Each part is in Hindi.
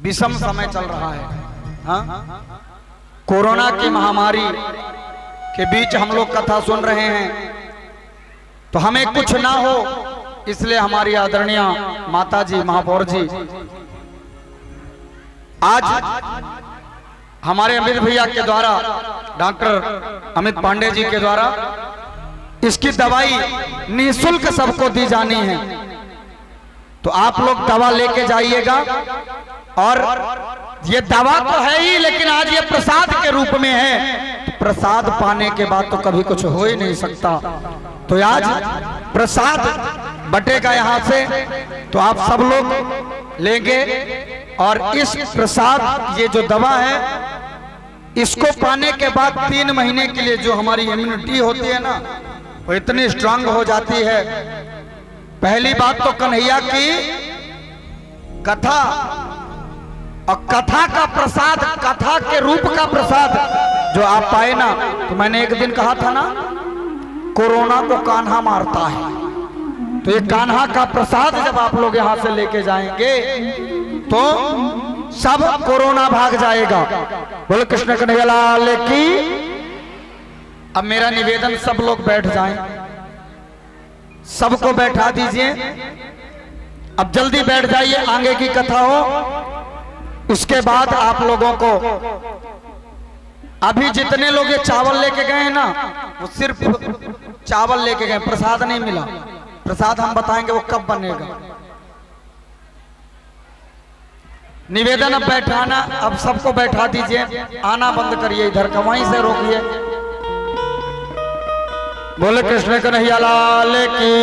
विषम समय चल रहा है। हाँ, कोरोना की महामारी के बीच हम लोग कथा सुन रहे हैं, तो हमें कुछ ना हो इसलिए हमारी आदरणीय माता जी महापौर जी आज हमारे अमित भैया के द्वारा, डॉक्टर अमित पांडे जी के द्वारा इसकी दवाई निःशुल्क सबको दी जानी है। तो आप लोग दवा लेके जाइएगा। और ये दवा तो है ही, लेकिन आज ये प्रसाद के रूप में है। तो प्रसाद पाने के बाद तो कभी कुछ हो ही नहीं सकता। तो आज प्रसाद बटेगा यहाँ से, तो आप सब लोग लेंगे। और इस प्रसाद, ये जो दवा है, इसको पाने के बाद 3 महीने के लिए जो हमारी इम्यूनिटी होती है ना, वो इतनी स्ट्रांग हो जाती है। पहली बात तो कन्हैया की कथा, और कथा का प्रसाद, कथा के रूप का प्रसाद जो आप पाए ना, तो मैंने एक दिन कहा था ना, कोरोना को कान्हा मारता है। तो ये कान्हा का प्रसाद जब आप लोग यहां से लेके जाएंगे तो सब कोरोना भाग जाएगा। बोलो कृष्ण कन्हैया लाल की। अब मेरा निवेदन, सब लोग बैठ जाएं, सबको बैठा दीजिए। अब जल्दी बैठ जाइए, आगे की कथा हो। उसके बाद आप लोगों को, अभी जितने लोग ये चावल लेके गए हैं ना, वो सिर्फ चावल लेके गए, प्रसाद नहीं मिला। प्रसाद हम बताएंगे वो कब बनेगा। निवेदन अब बैठाना, अब सबको बैठा दीजिए, आना बंद करिए इधर का, वहीं से रोकिए। बोले कृष्ण कन्हैया लाल की।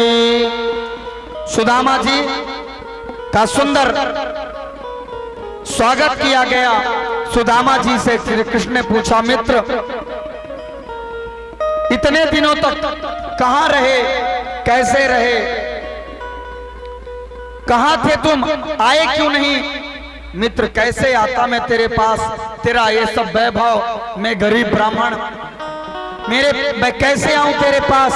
सुदामा जी का सुंदर स्वागत किया गया। सुदामा जी से श्री कृष्ण ने पूछा, मित्र इतने दिनों तक कहां रहे, कैसे रहे, कहां थे तुम, आए क्यों नहीं? मित्र कैसे आता मैं तेरे पास, तेरा ये सब वैभव, मैं गरीब ब्राह्मण, मैं कैसे आऊं तेरे पास?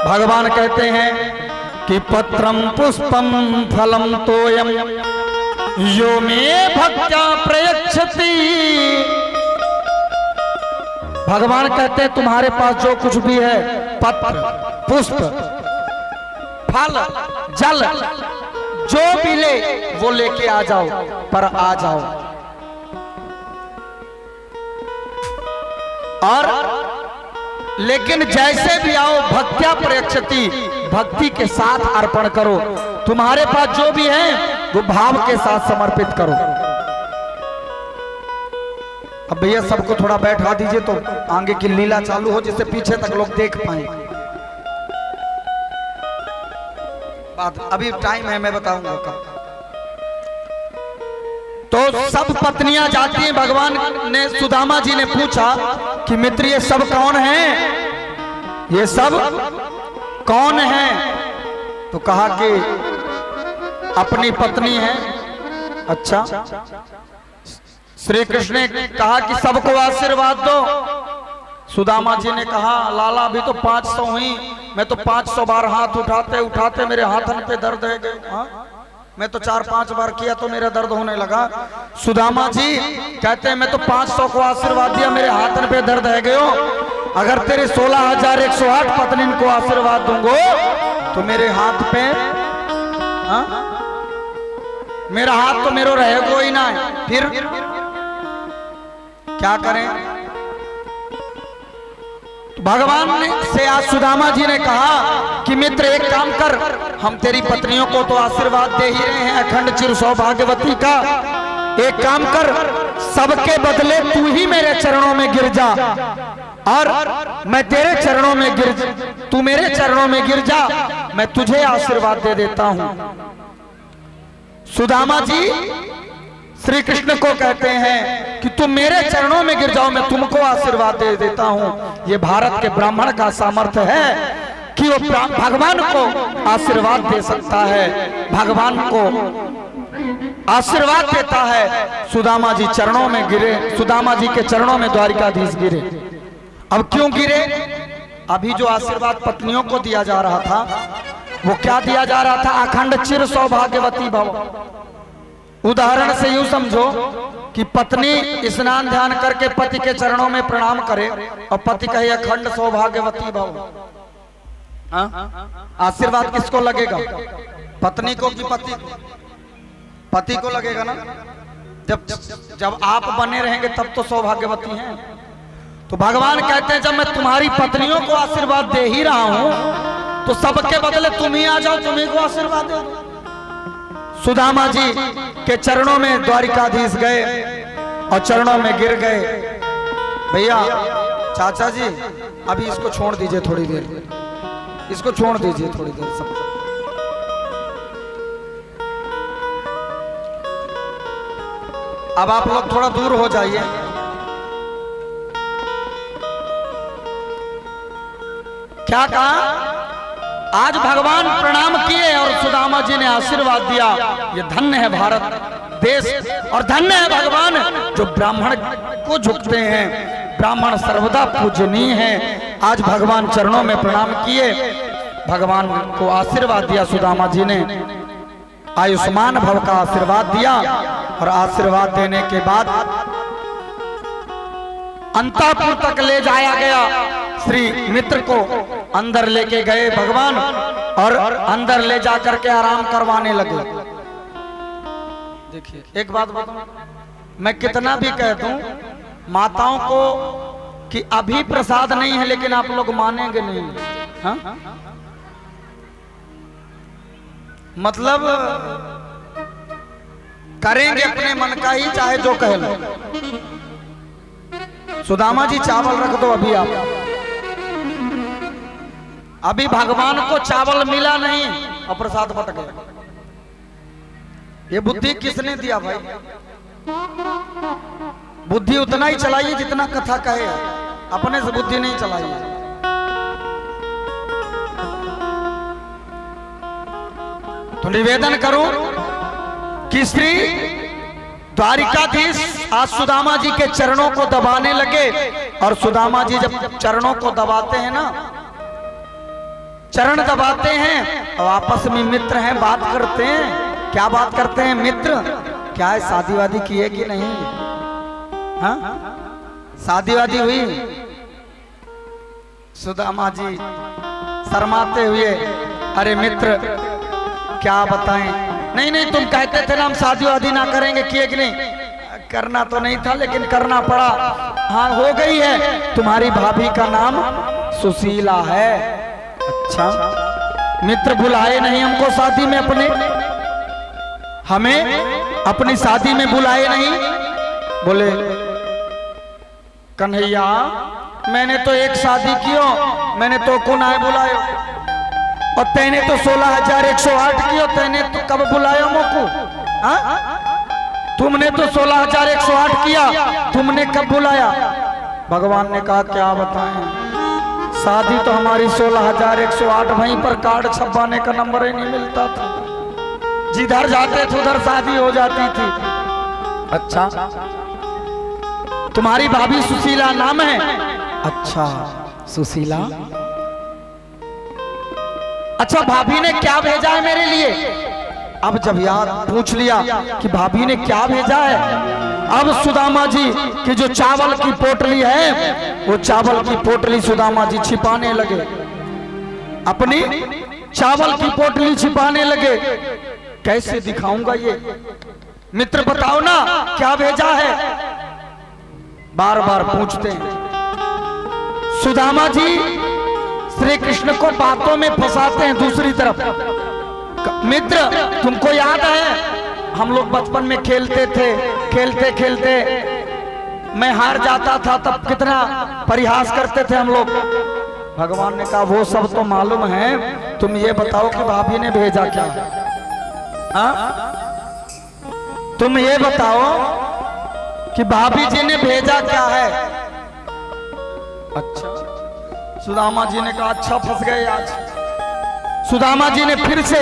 भगवान कहते हैं कि पत्रम पुष्पम फलम तोयम यो में भक्त्या प्रयच्छति। भगवान कहते हैं तुम्हारे पास जो कुछ भी है, पत्र, पुष्प, फल, जल, जो मिले वो लेके आ जाओ, पर आ जाओ। और लेकिन जैसे भी आओ, भक्त्या प्रयच्छति, भक्ति के साथ अर्पण करो। तुम्हारे पास जो भी है वो भाव के साथ समर्पित करो। अब भैया सबको थोड़ा बैठा दीजिए, तो आगे की लीला चालू हो, जिससे पीछे तक लोग देख पाए। बात अभी टाइम है, मैं बताऊंगा कब। तो सब पत्नियां जाती हैं। भगवान ने, सुदामा जी ने पूछा कि मित्र ये सब कौन हैं, ये सब कौन हैं? तो कहा कि अपनी पत्नी है। अच्छा, श्री कृष्ण ने कहा कि सबको आशीर्वाद दो। सुदामा जी ने कहा, लाला अभी तो 500 हुई, मैं तो 500 बार हाथ उठाते उठाते मेरे हाथन पे दर्द है गए। हाँ, मैं तो 4-5 बार किया तो मेरा दर्द होने लगा। सुदामा जी कहते हैं मैं तो 500 को आशीर्वाद दिया, मेरे हाथन पे दर्द है गयो। अगर तेरे 16,108 पत्नी को आशीर्वाद दूंगो तो मेरे हाथ पे, हाँ, मेरा हाथ तो मेरो रहेगो ही ना, फिर क्या करें? भगवान ने से आज सुदामा जी ने कहा कि मित्र एक काम कर, हम तेरी पत्नियों को तो आशीर्वाद दे ही रहे हैं अखंड चिर सौभाग्यवती का। एक काम कर, सबके बदले तू ही मेरे चरणों में गिर जा, और मैं तेरे चरणों में तू मेरे चरणों में गिर जा, मैं तुझे आशीर्वाद दे देता हूं। सुदामा जी श्री कृष्ण को कहते हैं कि तुम मेरे चरणों में गिर जाओ, मैं तुमको आशीर्वाद दे देता हूं। ये भारत के ब्राह्मण का सामर्थ्य है कि वो भगवान को आशीर्वाद दे सकता है, भगवान को आशीर्वाद देता है। सुदामा जी चरणों में गिरे, सुदामा जी के चरणों में द्वारिकाधीश गिरे। अब क्यों गिरे? अभी जो आशीर्वाद पत्नियों को दिया जा रहा था, वो क्या दिया जा रहा था? अखंड चिर सौभाग्यवती भव। उदाहरण से यूं समझो कि पत्नी स्नान ध्यान करके पति के चरणों में प्रणाम करे और पति कहे अखंड सौभाग्यवती भव। आशीर्वाद किसको लगेगा? पत्नी को कि पति को? पति को लगेगा ना। जब जब आप बने रहेंगे तब तो सौभाग्यवती हैं। तो भगवान कहते हैं जब मैं तुम्हारी पत्नियों को आशीर्वाद दे ही रहा हूं तो सबके बदले तुम ही आ जाओ, तुम्ही को आशीर्वाद दे दो। सुदामा जी के चरणों में द्वारिकाधीश गए और चरणों में गिर गए। भैया चाचा जी अभी इसको छोड़ दीजिए थोड़ी देर, इसको छोड़ दीजिए थोड़ी देर सब। अब आप लोग थोड़ा दूर हो जाइए। क्या कहा? आज भगवान प्रणाम किए और सुदामा जी ने आशीर्वाद दिया। ये धन्य है भारत देश और धन्य है भगवान जो ब्राह्मण को झुकते हैं। ब्राह्मण सर्वदा पूजनीय हैं। आज भगवान चरणों में प्रणाम किए, भगवान को आशीर्वाद दिया। सुदामा जी ने आयुष्मान भव का आशीर्वाद दिया और आशीर्वाद देने के बाद अंतःपुर तक ले जाया गया। श्री मित्र को अंदर लेके गए भगवान और अंदर ले जाकर के आराम करवाने लगे। देखिए एक बात बताऊं, मैं कितना भी कह दूं माताओं को कि अभी प्रसाद नहीं है, लेकिन आप लोग मानेंगे नहीं। हाँ? मतलब करेंगे अपने मन का ही, चाहे जो कह लो। सुदामा जी चावल रख दो अभी आप। अभी भगवान को चावल मिला नहीं और प्रसाद बट गया। ये बुद्धि किसने दिया भाई? बुद्धि उतना ही चलाइए जितना कथा कहे, अपने से बुद्धि नहीं चलाइए। तो निवेदन करूं कि श्री द्वारिकाधीश आज सुदामा जी के चरणों को दबाने लगे। और सुदामा जी जब चरणों को दबाते हैं ना, चरण दबाते हैं और आपस में मित्र हैं, बात करते हैं। क्या बात करते हैं मित्र? क्या है, शादी वादी की है कि नहीं? हाँ, शादी वादी हुई? सुदामा जी शर्माते हुए, अरे मित्र क्या बताएं। नहीं नहीं, तुम कहते थे ना हम शादी वादी ना करेंगे, किए कि नहीं? करना तो नहीं था लेकिन करना पड़ा। हाँ हो गई है। तुम्हारी भाभी का नाम सुशीला है। अच्छा, मित्र बुलाए नहीं हमको शादी में, अपने हमें अपनी शादी में बुलाए नहीं। बोले कन्हैया मैंने तो एक शादी कियो, मैंने तो को ना बुलायो, और तैने तो 16,108 कियो, तैने तो कब बुलायो मोको? तुमने तो 16,108 किया, तुमने कब बुलाया? भगवान ने कहा क्या बताएं, शादी तो हमारी 16,108, वहीं पर कार्ड छपवाने का नंबर ही नहीं मिलता था। जिधर जाते थे उधर शादी हो जाती थी। अच्छा, तुम्हारी भाभी सुशीला नाम है? अच्छा सुशीला। अच्छा भाभी ने क्या भेजा है मेरे लिए? अब जब याद पूछ लिया कि भाभी ने क्या भेजा है, अब सुदामा जी की जो चावल की पोटली है वो चावल की पोटली सुदामा जी छिपाने लगे, अपनी चावल की पोटली छिपाने लगे। कैसे दिखाऊंगा ये? मित्र बताओ ना क्या भेजा है? बार बार पूछते हैं। सुदामा जी श्री कृष्ण को बातों में फंसाते हैं। दूसरी तरफ मित्र तुमको याद है हम लोग बचपन में खेलते थे, खेलते खेलते मैं हार जाता था तब कितना परिहास करते थे हम लोग। भगवान ने कहा वो सब तो मालूम है, तुम ये बताओ कि भाभी ने भेजा क्या? तुम ये बताओ कि भाभी जी ने भेजा क्या है? अच्छा, सुदामा जी ने कहा अच्छा फंस गए आज। सुदामा जी ने फिर से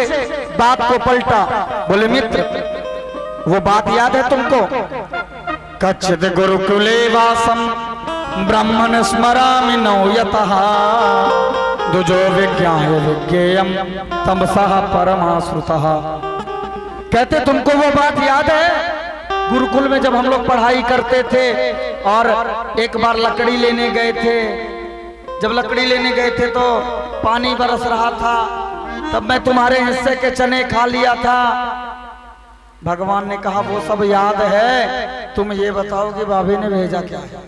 बात को पलटा, बोले मित्र वो बात याद है तुमको? कच्चित गुरुकुले वासम ब्रह्मण स्मरामि नौ यतः दुजो विज्ञाय विज्ञेयम तमसः परमाश्रुतः। कहते तुमको वो बात याद है गुरुकुल में जब हम लोग पढ़ाई करते थे और एक बार लकड़ी लेने गए थे, जब लकड़ी लेने गए थे तो पानी बरस रहा था, तब मैं तुम्हारे हिस्से के चने खा लिया था। भगवान ने कहा वो सब याद है, तुम ये बताओ कि भाभी ने भेजा क्या है।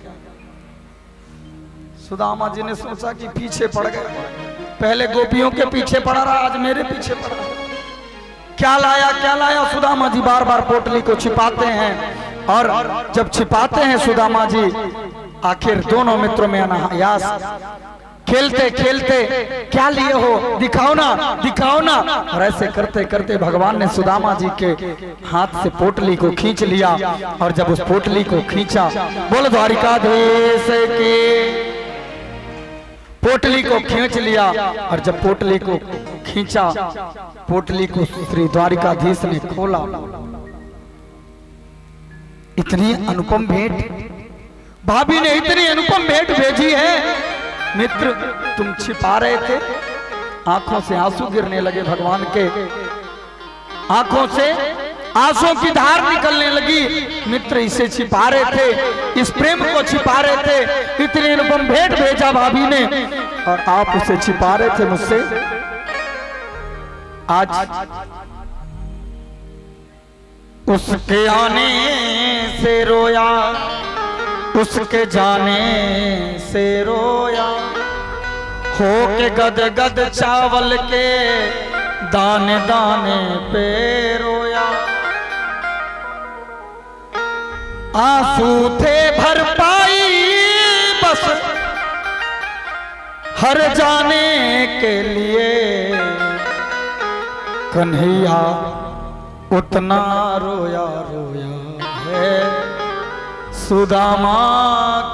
सुदामा जी ने सोचा कि पीछे पड़ गए, पहले गोपियों के पीछे पड़ा रहा, आज मेरे पीछे पड़ रहा। क्या लाया क्या लाया। सुदामा जी बार बार पोटली को छिपाते हैं और जब छिपाते हैं सुदामा जी, आखिर दोनों मित्रों में अनायास खेलते खेलते क्या लिए हो, दिखाओ ना दिखाओ ना। और ऐसे करते करते भगवान ने सुदामा जी के हाथ से पोटली को खींच लिया और जब उस पोटली को खींचा, बोल द्वारिकाधीश की, पोटली को खींच लिया और जब पोटली को खींचा, पोटली को श्री द्वारिकाधीश ने खोला। इतनी अनुपम भेंट, भाभी ने इतनी अनुपम भेंट भेजी है। मित्र तुम छिपा रहे थे, आंखों से आंसू गिरने लगे, भगवान के आंखों से आंसू की धार निकलने लगी। मित्र इसे छिपा रहे थे, इस प्रेम को छिपा रहे थे, इतनी अनुपम भेंट भेजा भाभी ने और आप उसे छिपा रहे थे मुझसे। आज उसके आने से रोया, उसके जाने से रोया, हो के गद गद चावल के दाने दाने पे रोया। आंसू थे भरपाई बस हर जाने के लिए, कन्हैया उतना रोया रोया है सुदामा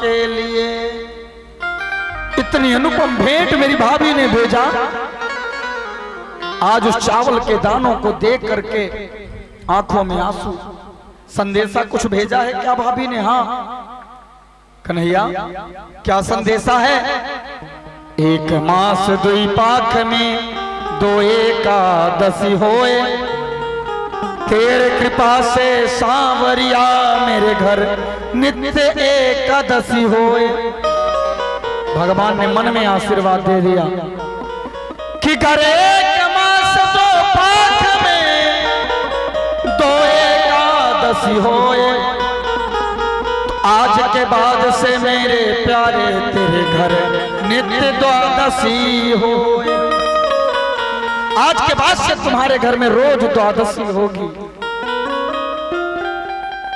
के लिए। इतनी अनुपम भेंट मेरी भाभी ने भेजा। आज उस चावल के दानों को देख करके आंखों में आंसू। संदेशा कुछ भेजा है क्या भाभी ने? हाँ कन्हैया क्या संदेशा है? एक मास दुई पाख में दो एकादशी होए, तेरे कृपा से सांवरिया मेरे घर नित्य एकादशी होए। भगवान ने मन में आशीर्वाद दे दिया कि कर एक मास दो पाख में दो एकादशी होए, तो आज के बाद से मेरे प्यारे तेरे घर नित्य द्वादशी होए। आज के बाद से तुम्हारे घर में रोज द्वादशी होगी।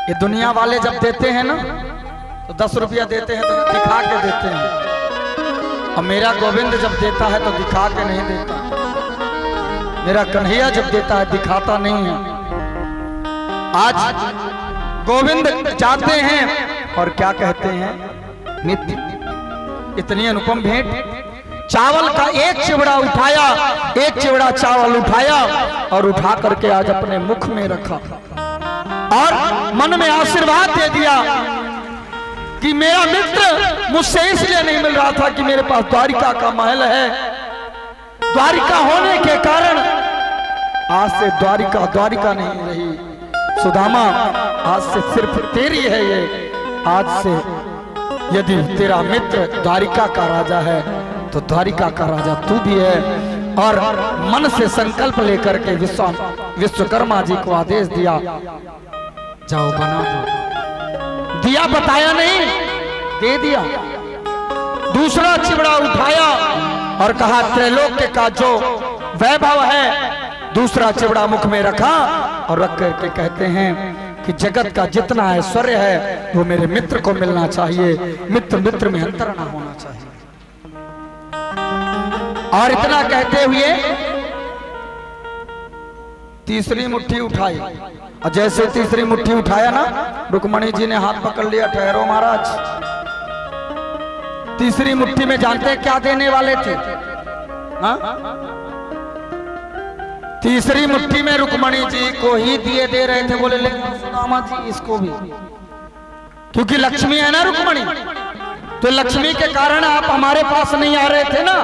ये दुनिया वाले जब देते हैं ना तो 10 रुपया देते हैं तो दिखा के देते हैं, और मेरा गोविंद जब देता है तो दिखा के नहीं देता। मेरा कन्हैया जब देता है दिखाता नहीं है। आज गोविंद जाते हैं और क्या कहते हैं? नित्य। इतनी अनुपम भेंट। चावल का एक चिवड़ा उठाया, एक चिवड़ा चावल उठाया और उठा करके आज अपने मुख में रखा और मन में आशीर्वाद दे दिया कि मेरा मित्र मुझसे इसलिए नहीं मिल रहा था कि मेरे पास द्वारिका का महल है। द्वारिका होने के कारण आज से द्वारिका द्वारिका नहीं रही। सुदामा आज से सिर्फ तेरी है ये। आज से यदि तेरा मित्र द्वारिका का राजा है तो द्वारिका का राजा तू भी है। और मन से संकल्प लेकर के विश्वकर्मा जी को आदेश दिया, जाओ बना दो। दिया, बताया नहीं, दे दिया। दूसरा चिवड़ा उठाया और कहा त्रैलोक्य का जो वैभव है, दूसरा चिवड़ा मुख में रखा और रख करके कहते हैं कि जगत का जितना ऐश्वर्य है वो मेरे मित्र को मिलना चाहिए, मित्र मित्र में अंतर ना होना चाहिए। और इतना कहते हुए तीसरी मुट्ठी उठाई, और जैसे तीसरी मुट्ठी उठाया ना, रुक्मणी जी ने हाथ पकड़ लिया, ठहरो महाराज। तीसरी मुट्ठी में जानते हैं क्या देने वाले थे? हा? तीसरी मुट्ठी में रुक्मणी जी को ही दिए दे रहे थे। बोले लेकिन सुदामा जी इसको भी, क्योंकि लक्ष्मी है ना रुक्मणी, तो लक्ष्मी के कारण आप हमारे पास नहीं आ रहे थे ना,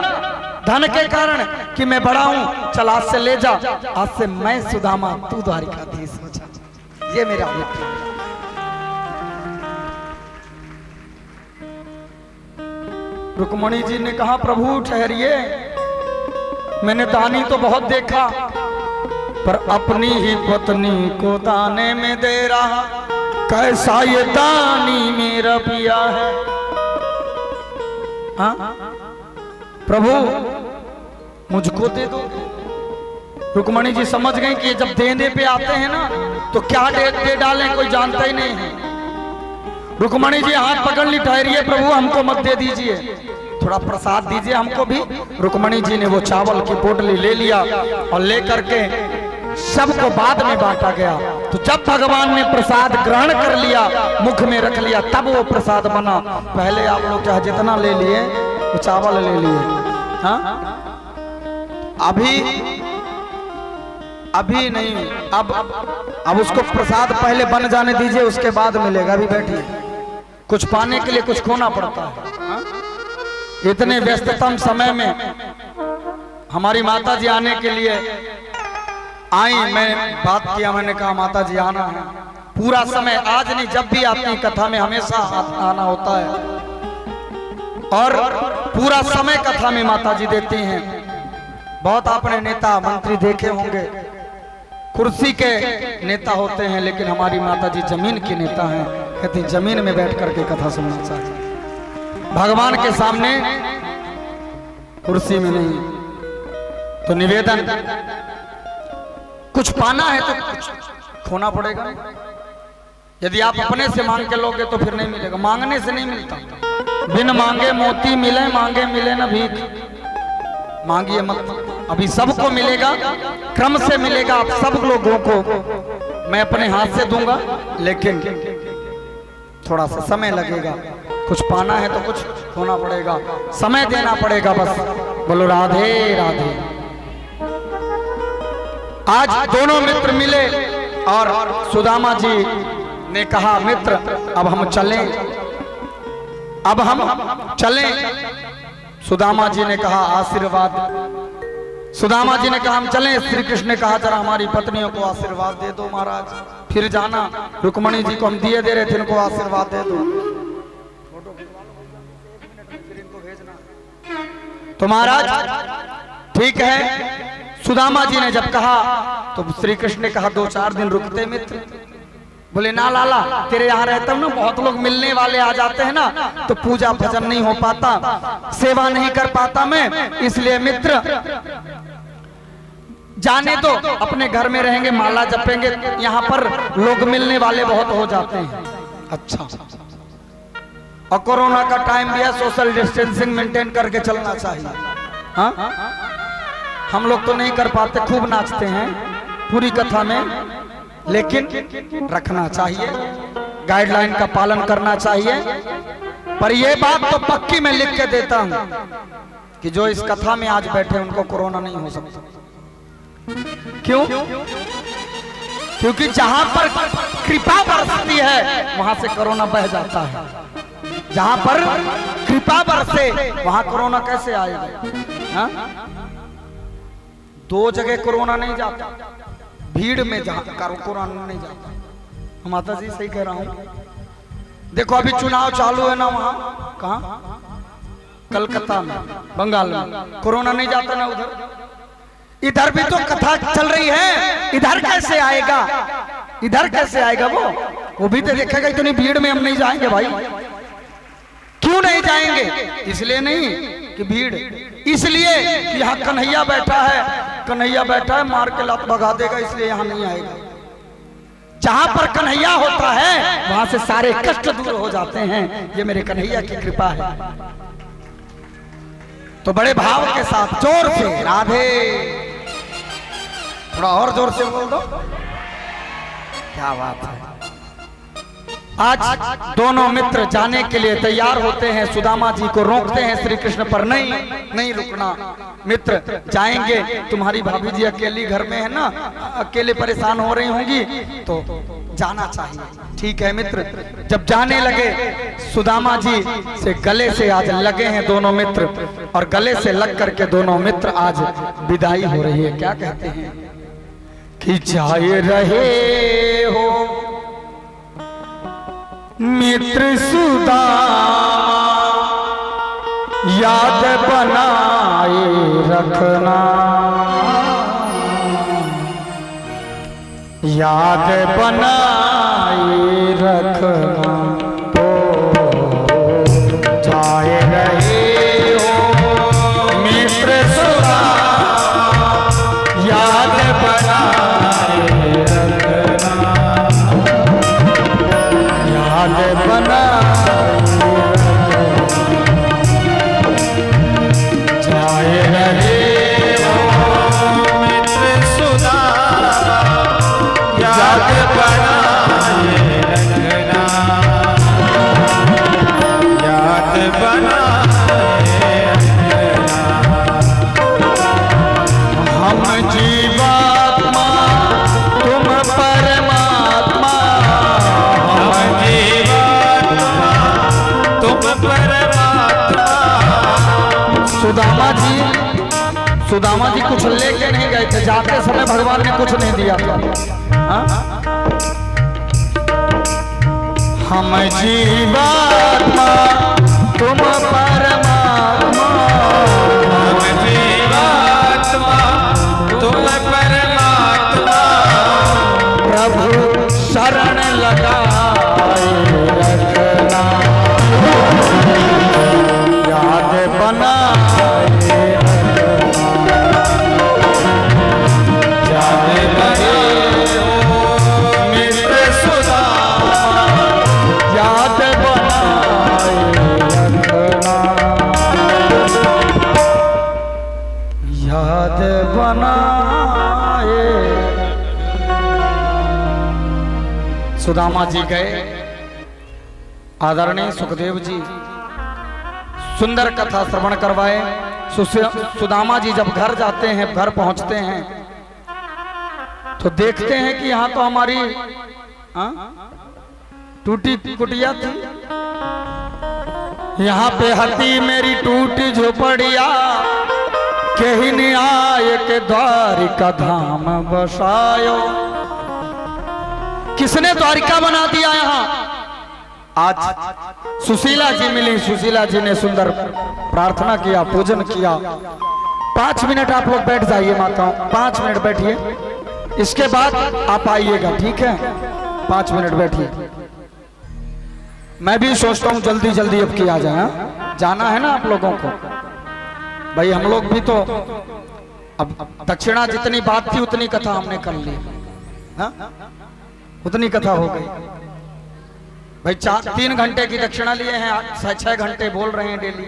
धन के कारण कि मैं बड़ा हूं, चल आज से ले जा, आज से मैं सुदामा तू द्वारिकाधीश हो जा। ये मेरा मित्र। रुक्मणी जी ने कहा प्रभु ठहरिए, मैंने दानी तो बहुत देखा पर अपनी ही पत्नी को दाने में दे रहा, कैसा ये दानी मेरा पिया है। हाँ प्रभु मुझको दे दो। रुक्मणी जी समझ गई कि जब देने पे आते हैं ना तो क्या दे डालें कोई जानता ही नहीं है। रुक्मणी जी हाथ पकड़ ली, ठहरिए प्रभु हमको मत दे दीजिए, थोड़ा प्रसाद दीजिए हमको भी। रुक्मणी जी ने वो चावल की पोटली ले लिया और लेकर के सबको बाद में बांटा गया। तो जब भगवान ने प्रसाद ग्रहण कर लिया, मुख में रख लिया, तब वो प्रसाद बना। पहले आप लोग चाहे जितना ले लिए वो चावल ले लिए। हाँ अभी नहीं, अब उसको प्रसाद पहले बन जाने दीजिए, उसके बाद मिलेगा। अभी बैठिए, कुछ पाने के लिए कुछ खोना पड़ता है। हाँ? इतने व्यस्ततम समय में हमारी माता जी आने के लिए आई, मैं बात किया, मैंने कहा माता जी आना है। पूरा समय, आज नहीं जब भी आपकी कथा में हमेशा आना होता है और पूरा समय कथा में माता जी देती हैं। बहुत आपने नेता मंत्री देखे होंगे, कुर्सी के नेता होते हैं, लेकिन हमारी माता जी जमीन की नेता हैं। कहती जमीन में बैठ करके कथा सुनना चाहिए, भगवान के सामने, कुर्सी में नहीं। तो निवेदन, कुछ पाना है तो कुछ खोना पड़ेगा। यदि आप अपने से मांग के लोगे तो फिर नहीं मिलेगा, मांगने से नहीं मिलता। बिन मांगे मोती मिले, मांगे मिले ना भीख। मांगिए मत, अभी सबको मिलेगा, क्रम से मिलेगा। आप सब लोगों को मैं अपने हाथ से दूंगा, लेकिन थोड़ा सा समय लगेगा। कुछ पाना है तो कुछ खोना पड़ेगा, समय देना पड़ेगा। बस बोलो राधे राधे। आज दोनों मित्र मिले और सुदामा जी ने कहा मित्र अब हम चलें, अब हम चलें। सुदामा जी ने कहा आशीर्वाद। सुदामा जी ने कहा हम चलें। श्री कृष्ण ने कहा जरा हमारी पत्नियों को आशीर्वाद दे दो महाराज, फिर जाना। रुक्मणी जी को हम दिए दे रहे थे, इनको आशीर्वाद दे दो। तो महाराज ठीक है। सुदामा जी ने जब कहा तो श्री कृष्ण ने कहा 2-4 दिन रुकते मित्र। बोले ना लाला, तेरे यहाँ रहता हूँ ना, बहुत लोग मिलने वाले आ जाते हैं ना, तो पूजा भजन नहीं हो पाता, सेवा नहीं कर पाता मैं, इसलिए मित्र जाने दो, अपने घर में रहेंगे, माला जपेंगे, यहाँ पर लोग मिलने वाले बहुत हो जाते हैं। अच्छा, और कोरोना का टाइम भी है, सोशल डिस्टेंसिंग मेंटेन करके चलना चाहिए। हाँ हम लोग तो नहीं कर पाते, खूब नाचते हैं पूरी कथा में, लेकिन रखना चाहिए, गाइडलाइन का पालन करना चाहिए। पर यह बात तो पक्की मैं लिख के देता हूं कि जो इस कथा में आज बैठे उनको कोरोना नहीं हो सकता। क्यों? क्योंकि जहां पर कृपा बरसती है वहां से कोरोना बह जाता है। जहां पर कृपा बरसे वहां कोरोना कैसे आएगा? हाँ? 2 जगह कोरोना नहीं जाता, भीड़ में जहां कोरोना नहीं जाता। माता जी सही कह रहा हूं। देखो अभी चुनाव चालू है ना, वहां कहां, कलकत्ता में, बंगाल में, कोरोना नहीं जाता ना उधर। इधर भी तो कथा चल रही है, इधर कैसे आएगा? इधर कैसे आएगा? वो भी तो देखेगा, इतनी भीड़ में हम नहीं जाएंगे भाई। क्यों नहीं जाएंगे? इसलिए नहीं कि भीड़, इसलिए कि यहाँ कन्हैया बैठा है, कन्हैया बैठा है, मार के लात भगा देगा, इसलिए यहाँ नहीं आएगा। जहां पर कन्हैया होता है वहां से सारे कष्ट दूर हो जाते हैं। ये मेरे कन्हैया की कृपा है। तो बड़े भाव के साथ जोर से राधे, थोड़ा और जोर से बोल दो। क्या बात है। आज दोनों मित्र जाने के लिए तैयार होते हैं, सुदामा जी को रोकते हैं श्री कृष्ण, पर नहीं रुकना मित्र, जाएंगे। तुम्हारी भाभी जी अकेली घर में है ना, अकेले परेशान हो रही होंगी, तो जाना चाहिए। ठीक है मित्र। जब जाने लगे, सुदामा जी से गले से आज लगे हैं दोनों मित्र, और गले से लग करके दोनों मित्र आज विदाई हो रही है। क्या कहते हैं कि जाए रहे हो मित्र सुदामा याद बनाए रखना, याद बनाए रखना, जाए रहे हो मित्र सुधा, याद बनाए रखना, याद बनाए जाए रहे हो मित्र सुधा, याद बनाए रखना, याद बनाए रखना। हम जीवात्मा तुम परमात्मा, हम जीवात्मा तुम परमात्मा। सुदामा जी कुछ लेके नहीं गए थे, जाते समय भगवान ने कुछ नहीं दिया था। हम जीवात्मा तुम परमात्मा, हम जीवात्मा तुम परमात्मा। प्रभु शरण लगाए रखना, याद बनाए बनाए। सुदामा जी गए, आदरणीय सुखदेव जी सुंदर कथा श्रवण करवाए। सुदामा जी जब घर जाते हैं, घर पहुंचते हैं तो देखते हैं कि यहाँ तो हमारी टूटी कुटिया थी, यहाँ पे हती मेरी टूटी झोपड़िया, कहीं नहीं आए के द्वारिका धाम बसायो। किसने द्वारिका बना दिया यहाँ? आज सुशीला जी मिली, सुशीला जी ने सुंदर प्रार्थना किया, पूजन किया। 5 मिनट आप लोग बैठ जाइए माताओं, 5 मिनट बैठिए, इसके बाद आप आइएगा, ठीक है? 5 मिनट बैठिए। मैं भी सोचता हूँ जल्दी जल्दी अब किया जाए, जाना है ना आप लोगों को। भाई हम लोग भी तो अब दक्षिणा जितनी बात थी उतनी कथा हमने कर ली, उतनी कथा हो गई। भाई 3 घंटे की दक्षिणा लिए हैं, 6 घंटे बोल रहे हैं डेली।